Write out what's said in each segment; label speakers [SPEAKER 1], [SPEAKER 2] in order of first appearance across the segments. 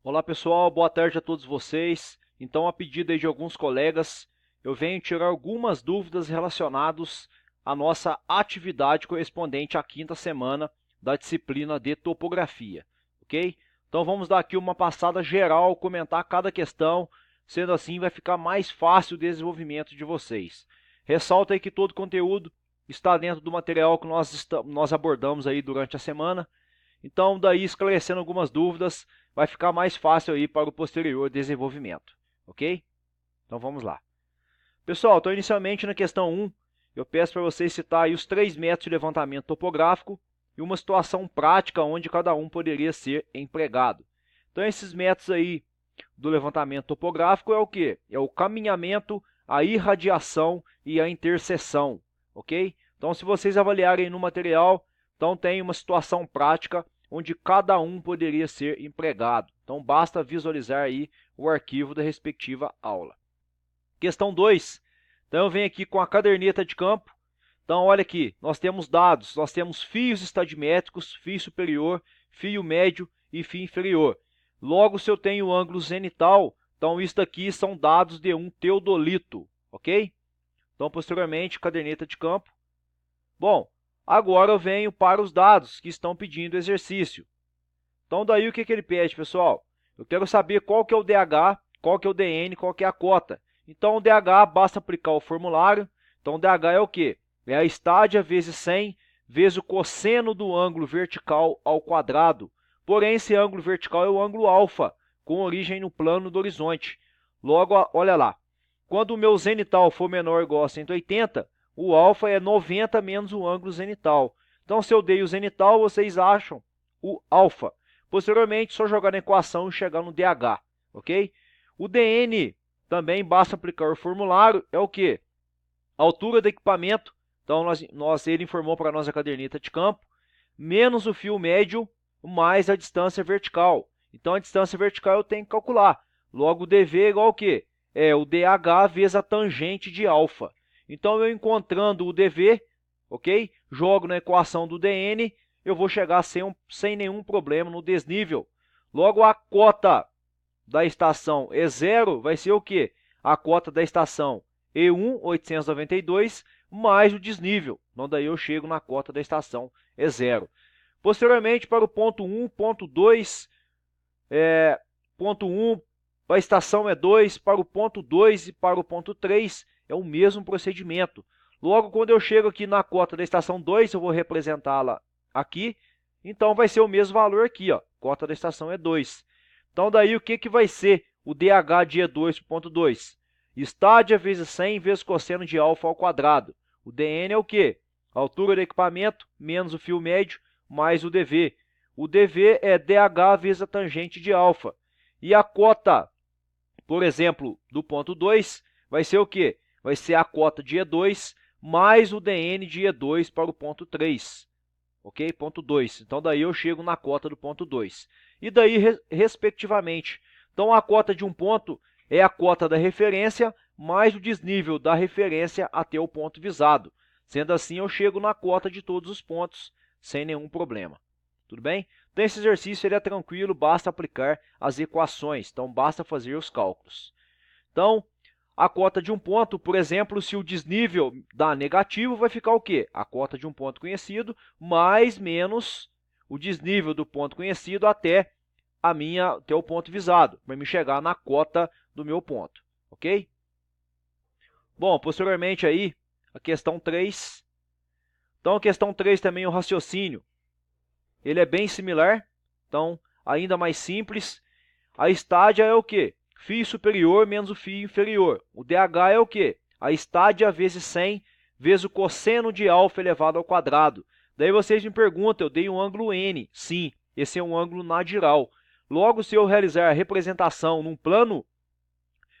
[SPEAKER 1] Olá pessoal, boa tarde a todos vocês. Então, a pedido aí de alguns colegas, eu venho tirar algumas dúvidas relacionadas à nossa atividade correspondente à quinta semana da disciplina de topografia, ok? Então vamos dar aqui uma passada geral, comentar cada questão, sendo assim vai ficar mais fácil o desenvolvimento de vocês. Ressalto aí que todo o conteúdo está dentro do material que nós abordamos aí durante a semana. Então, daí esclarecendo algumas dúvidas, vai ficar mais fácil aí para o posterior desenvolvimento, ok? Então vamos lá. Pessoal, então inicialmente na questão 1, eu peço para vocês citar aí os 3 métodos de levantamento topográfico e uma situação prática onde cada um poderia ser empregado. Então esses métodos aí do levantamento topográfico é o que? É o caminhamento, a irradiação e a interseção, ok? Então se vocês avaliarem no material, então tem uma situação prática onde cada um poderia ser empregado. Então basta visualizar aí o arquivo da respectiva aula. Questão 2. Então eu venho aqui com a caderneta de campo. Então olha aqui, nós temos dados, nós temos fios estadimétricos, fio superior, fio médio e fio inferior. Logo, se eu tenho ângulo zenital, então isso daqui são dados de um teodolito, ok? Então posteriormente, caderneta de campo. Bom, agora eu venho para os dados que estão pedindo exercício. Então daí o que ele pede, pessoal? Eu quero saber qual que é o DH, qual que é o DN, qual que é a cota. Então o DH basta aplicar o formulário. Então o DH é o quê? É a estádia vezes 100 vezes o cosseno do ângulo vertical ao quadrado. Porém, esse ângulo vertical é o ângulo alfa, com origem no plano do horizonte. Logo, olha lá. Quando o meu zenital for menor ou igual a 180, o alfa é 90 menos o ângulo zenital. Então, se eu dei o zenital, vocês acham o alfa. Posteriormente, só jogar na equação e chegar no DH, ok? O DN também basta aplicar o formulário, é o que? Altura do equipamento, então ele informou para nós a caderneta de campo, menos o fio médio, mais a distância vertical. Então a distância vertical eu tenho que calcular. Logo o dV é igual ao quê? É o DH vezes a tangente de alfa. Então eu encontrando o dV, ok? Jogo na equação do DN, eu vou chegar sem nenhum problema no desnível. Logo a cota da estação E0 vai ser o quê? A cota da estação E1, 892, mais o desnível. Então daí eu chego na cota da estação E0. Posteriormente, para o ponto 1, ponto 2, ponto 1, para a estação E2, para o ponto 2 e para o ponto 3, é o mesmo procedimento. Logo, quando eu chego aqui na cota da estação 2, eu vou representá-la aqui. Então, vai ser o mesmo valor aqui, ó, cota da estação E2. Então, daí o que vai ser o DH de E2 para o ponto 2? Estádia vezes 100 vezes cosseno de alfa ao quadrado. O DN é o quê? A altura do equipamento menos o fio médio mais o dV. O dV é DH vezes a tangente de alfa. E a cota, por exemplo, do ponto 2 vai ser o quê? Vai ser a cota de E2 mais o DN de E2 para o ponto 3. Ok? Ponto 2. Então, daí eu chego na cota do ponto 2. E daí, respectivamente. Então, a cota de um ponto é a cota da referência mais o desnível da referência até o ponto visado. Sendo assim, eu chego na cota de todos os pontos sem nenhum problema. Tudo bem? Então, esse exercício ele é tranquilo, basta aplicar as equações. Então, basta fazer os cálculos. Então, a cota de um ponto, por exemplo, se o desnível dá negativo, vai ficar o quê? A cota de um ponto conhecido mais menos o desnível do ponto conhecido até o ponto visado, para me chegar na cota do meu ponto, ok? Bom, posteriormente aí, a questão 3. Então, a questão 3 também, o raciocínio, ele é bem similar, então, ainda mais simples. A estádia é o quê? Φ superior menos o φ inferior. O DH é o quê? A estádia vezes 100 vezes o cosseno de alfa elevado ao quadrado. Daí vocês me perguntam, eu dei um ângulo N. Sim, esse é um ângulo nadiral. Logo, se eu realizar a representação num plano,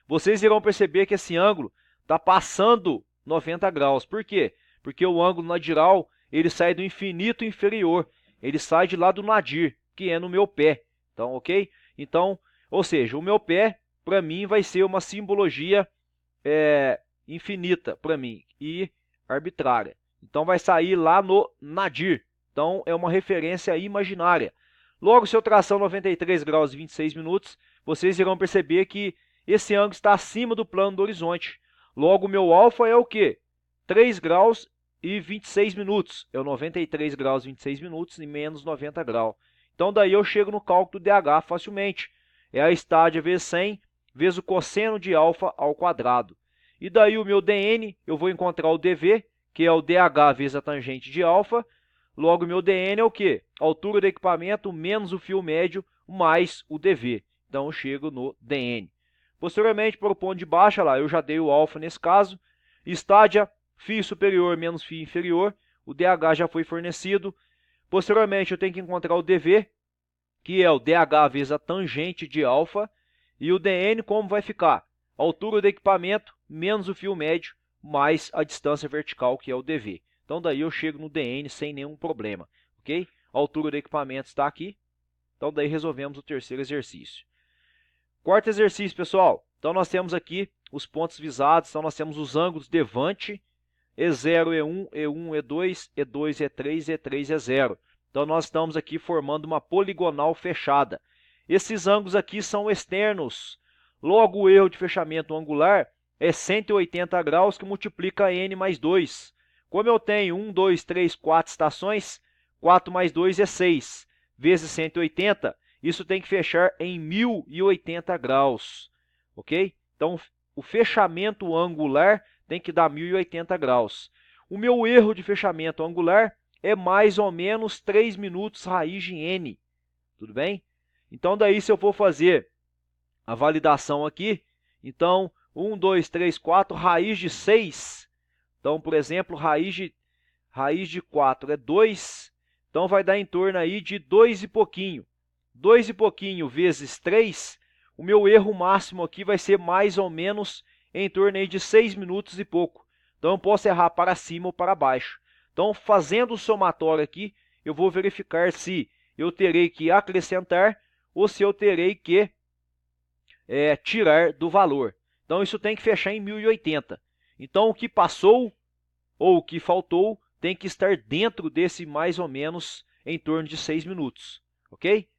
[SPEAKER 1] vocês irão perceber que esse ângulo está passando 90 graus. Por quê? Porque o ângulo nadiral ele sai do infinito inferior. Ele sai de lá do nadir, que é no meu pé. Então, ok? Então, ou seja, o meu pé, para mim, vai ser uma simbologia infinita para mim e arbitrária. Então, vai sair lá no nadir. Então, é uma referência imaginária. Logo, se eu traçar 93 graus e 26 minutos, vocês irão perceber que esse ângulo está acima do plano do horizonte. Logo, o meu alfa é o quê? 3 graus e 26 minutos. É o 93 graus e 26 minutos e menos 90 graus. Então, daí eu chego no cálculo do DH facilmente. É a estádia vezes 100 vezes o cosseno de alfa ao quadrado. E daí o meu DN, eu vou encontrar o DV, que é o DH vezes a tangente de alfa. Logo, o meu DN é o quê? Altura do equipamento menos o fio médio mais o DV. Então, eu chego no DN. Posteriormente, para o ponto de baixa, lá, eu já dei o alfa nesse caso. Estádia, fio superior menos fio inferior. O DH já foi fornecido. Posteriormente, eu tenho que encontrar o DV, que é o DH vezes a tangente de alfa. E o DN, como vai ficar? Altura do equipamento menos o fio médio mais a distância vertical, que é o DV. Então, daí eu chego no DN sem nenhum problema, ok? A altura do equipamento está aqui. Então, daí resolvemos o terceiro exercício. Quarto exercício, pessoal. Então, nós temos aqui os pontos visados. Então, nós temos os ângulos Devante, E0, E1, E1, E2, E2, E3, E3, E0. Então, nós estamos aqui formando uma poligonal fechada. Esses ângulos aqui são externos. Logo, o erro de fechamento angular é 180 graus, que multiplica N mais 2. Como eu tenho 1, 2, 3, 4 estações, 4 mais 2 é 6, vezes 180, isso tem que fechar em 1080 graus, ok? Então, o fechamento angular tem que dar 1080 graus. O meu erro de fechamento angular é mais ou menos 3 minutos raiz de N, tudo bem? Então, daí, se eu for fazer a validação aqui, então, 1, 2, 3, 4, raiz de 6. Então, por exemplo, raiz de 4 é 2. Então, vai dar em torno aí de 2 e pouquinho. 2 e pouquinho vezes 3, o meu erro máximo aqui vai ser mais ou menos em torno aí de 6 minutos e pouco. Então, eu posso errar para cima ou para baixo. Então, fazendo o somatório aqui, eu vou verificar se eu terei que acrescentar ou se eu terei que tirar do valor. Então, isso tem que fechar em 1080. Então, o que passou ou o que faltou tem que estar dentro desse mais ou menos em torno de 6 minutos. Ok?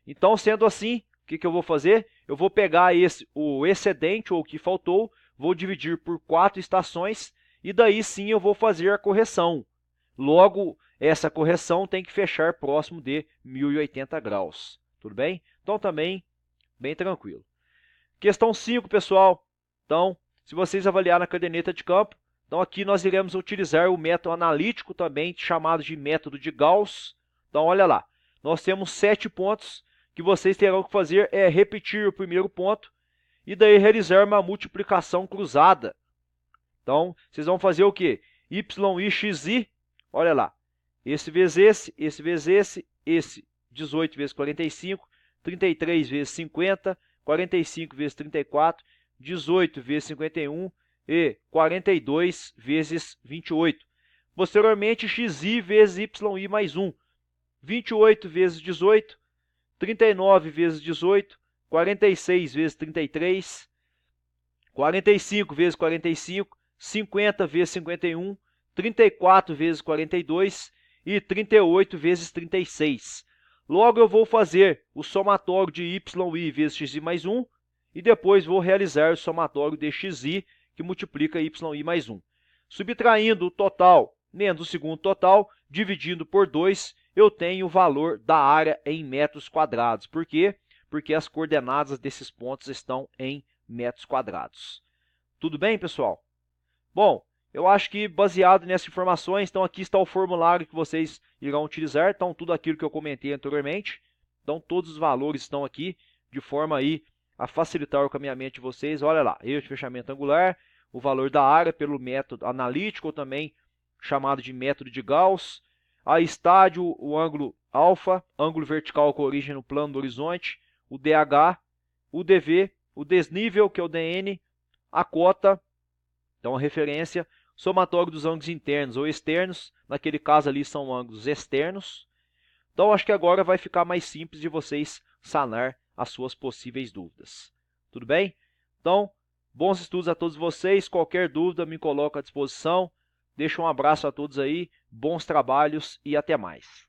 [SPEAKER 1] Então, sendo assim, o que eu vou fazer? Eu vou pegar o excedente ou o que faltou, vou dividir por 4 estações e daí sim eu vou fazer a correção. Logo, essa correção tem que fechar próximo de 1080 graus. Tudo bem? Então, também bem tranquilo. Questão 5, pessoal. Então, se vocês avaliarem na caderneta de campo, então aqui nós iremos utilizar o método analítico também, chamado de método de Gauss. Então, olha lá. Nós temos 7 pontos que vocês terão que fazer é repetir o primeiro ponto e daí realizar uma multiplicação cruzada. Então, vocês vão fazer o quê? Y e xi, olha lá. Esse vezes esse 18 vezes 45, 33 vezes 50, 45 vezes 34, 18 vezes 51 e 42 vezes 28. Posteriormente, xi vezes yi mais 1. 28 vezes 18, 39 vezes 18, 46 vezes 33, 45 vezes 45, 50 vezes 51, 34 vezes 42 e 38 vezes 36. Logo, eu vou fazer o somatório de yi vezes xi mais 1 e depois vou realizar o somatório de xi, que multiplica yi mais 1. Subtraindo o total menos o segundo total, dividindo por 2, eu tenho o valor da área em metros quadrados. Por quê? Porque as coordenadas desses pontos estão em metros quadrados. Tudo bem, pessoal? Bom, eu acho que baseado nessas informações, então aqui está o formulário que vocês irão utilizar. Então, tudo aquilo que eu comentei anteriormente. Então, todos os valores estão aqui, de forma aí a facilitar o caminhamento de vocês. Olha lá, erro de fechamento angular, o valor da área pelo método analítico, ou também chamado de método de Gauss. A estádio, o ângulo alfa, ângulo vertical com origem no plano do horizonte, o DH, o DV, o desnível, que é o DN, a cota, então a referência, somatório dos ângulos internos ou externos, naquele caso ali são ângulos externos. Então acho que agora vai ficar mais simples de vocês sanar as suas possíveis dúvidas. Tudo bem? Então, bons estudos a todos vocês. Qualquer dúvida me coloco à disposição. Deixo um abraço a todos aí, bons trabalhos e até mais.